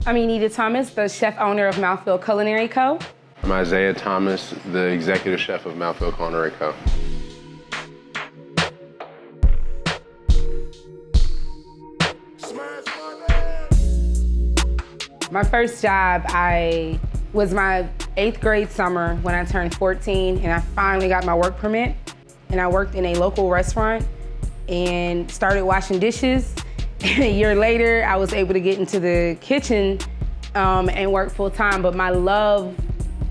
I'm ENITA Thomas, the chef owner of MOUTHFEEL Culinary Co. I'm Isaiah Thomas, the executive chef of MOUTHFEEL Culinary Co. My first job, was my 8th grade summer when I turned 14, and I finally got my work permit. And I worked in a local restaurant and started washing dishes. And a year later, I was able to get into the kitchen and work full time. But my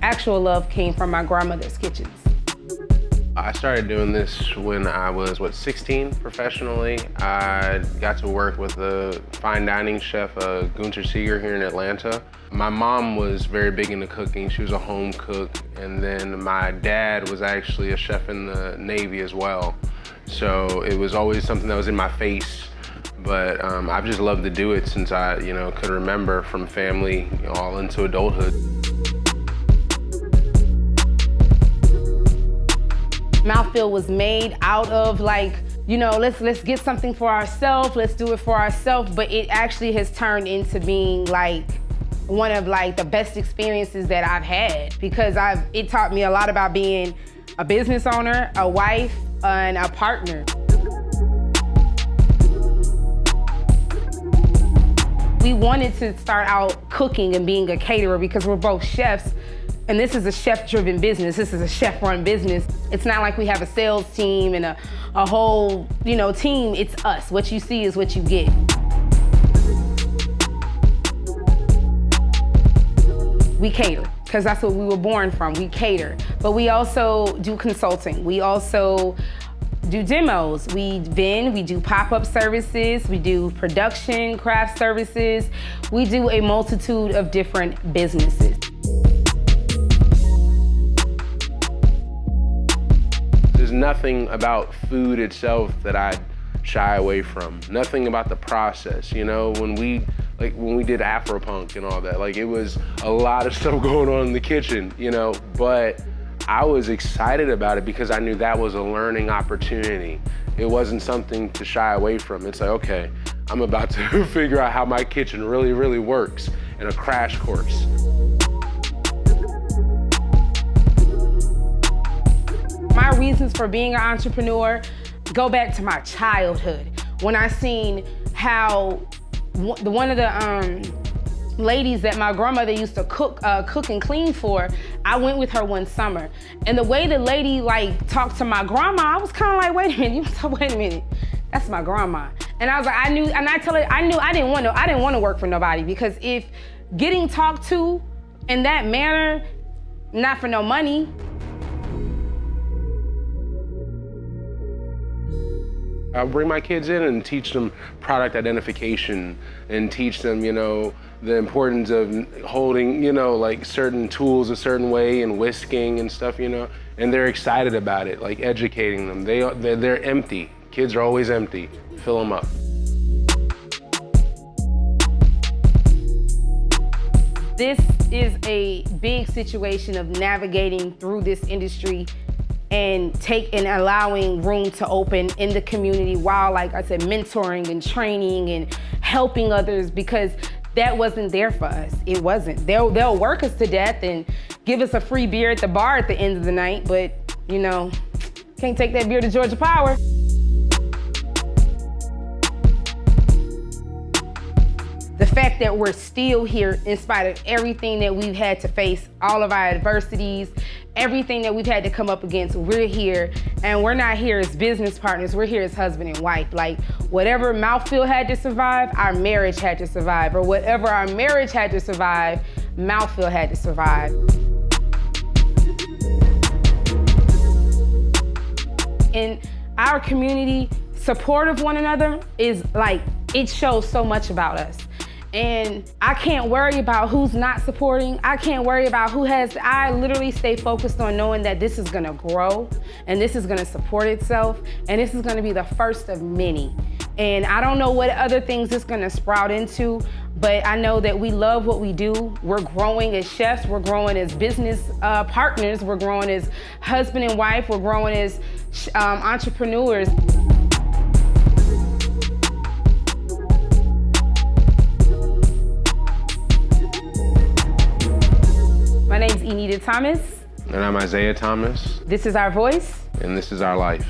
actual love came from my grandmother's kitchens. I started doing this when I was, 16 professionally. I got to work with a fine dining chef, Gunther Seeger, here in Atlanta. My mom was very big into cooking. She was a home cook. And then my dad was actually a chef in the Navy as well. So it was always something that was in my face. But I've just loved to do it since I, could remember, from family all into adulthood. MOUTHFEEL was made out of let's get something for ourselves, let's do it for ourselves, but it actually has turned into being one of the best experiences that I've had, because it taught me a lot about being a business owner, a wife, and a partner. We wanted to start out cooking and being a caterer because we're both chefs. And this is a chef-driven business. This is a chef-run business. It's not like we have a sales team and a whole, team. It's us. What you see is what you get. We cater, because that's what we were born from. We cater. But we also do consulting. We also do demos. We vend, we do pop-up services, we do production, craft services. We do a multitude of different businesses. There's nothing about food itself that I shy away from. Nothing about the process, when we did Afropunk and all that, it was a lot of stuff going on in the kitchen, but I was excited about it because I knew that was a learning opportunity. It wasn't something to shy away from. It's okay, I'm about to figure out how my kitchen really, really works in a crash course. My reasons for being an entrepreneur go back to my childhood, when I seen how one of the ladies that my grandmother used to cook and clean for, I went with her one summer. And the way the lady talked to my grandma, I was kind of like, wait a minute, that's my grandma. And I was like, I knew I didn't want to work for nobody, because if getting talked to in that manner, not for no money. I'll bring my kids in and teach them product identification and teach them, the importance of holding, certain tools a certain way and whisking and stuff, and they're excited about it, educating them. They're empty. Kids are always empty. Fill them up. This is a big situation of navigating through this industry and allowing room to open in the community while, like I said, mentoring and training and helping others, because that wasn't there for us. It wasn't. They'll work us to death and give us a free beer at the bar at the end of the night, but can't take that beer to Georgia Power. The fact that we're still here in spite of everything that we've had to face, all of our adversities, everything that we've had to come up against, we're here. And we're not here as business partners, we're here as husband and wife. Whatever MOUTHFEEL had to survive, our marriage had to survive. Or whatever our marriage had to survive, MOUTHFEEL had to survive. In our community, support of one another is it shows so much about us. And I can't worry about who's not supporting. I can't worry about who has. I literally stay focused on knowing that this is gonna grow and this is gonna support itself, and this is gonna be the first of many. And I don't know what other things it's gonna sprout into, but I know that we love what we do. We're growing as chefs, we're growing as business partners, we're growing as husband and wife, we're growing as entrepreneurs. ENITA Thomas. And I'm Isaiah Thomas. This is our voice. And this is our life.